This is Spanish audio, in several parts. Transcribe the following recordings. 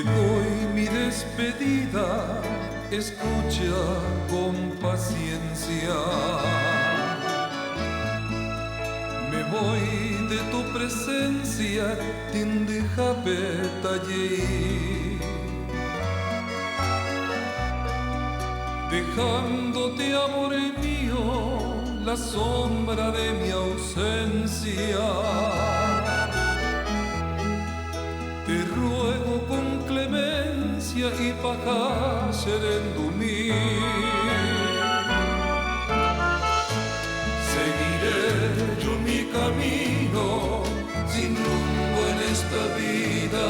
Te doy mi despedida, escucha con paciencia. Me voy de tu presencia, tindeja betallei, dejándote, amor mío, la sombra de mi ausencia. Te ruego con clemencia y paja serendumí. Seguiré yo mi camino sin rumbo en esta vida,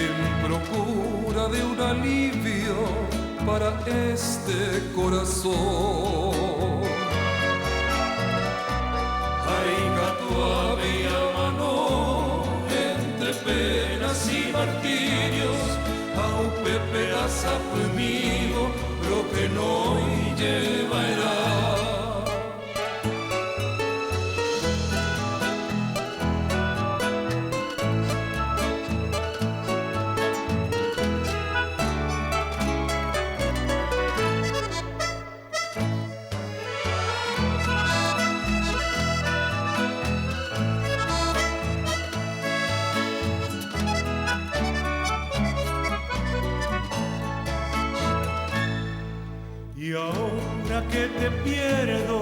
en procura de un alivio para este corazón. Ay, gato, bella mano, entre penas y martirios, au pepe asapmigo, lo que no llevará. Y ahora que te pierdo,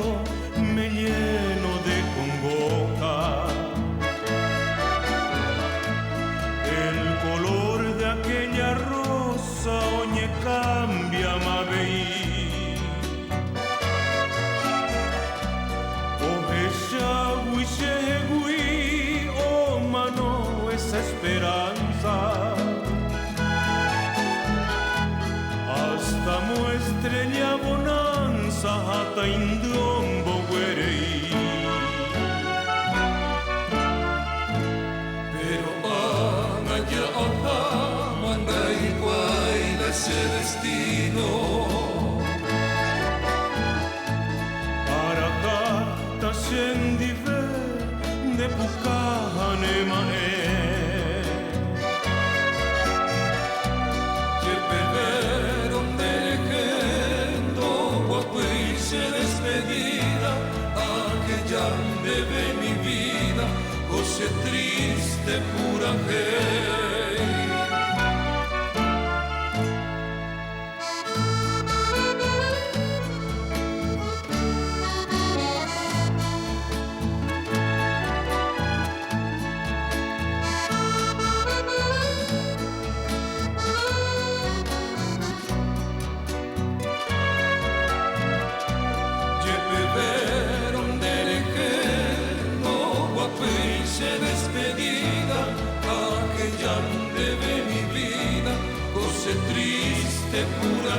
me lleno de congoja. El color de aquella rosa oñe cambia mabeí. Oje shagui, oh mano, esa esperanza. Hasta muestreña bonanza hasta indiombo güerei. Pero ya manda igual ese destino. Para acá sendive de pucane mae. Despedida, aquella de mi vida, José triste pura despedida, aquella de mi vida, cosa triste pura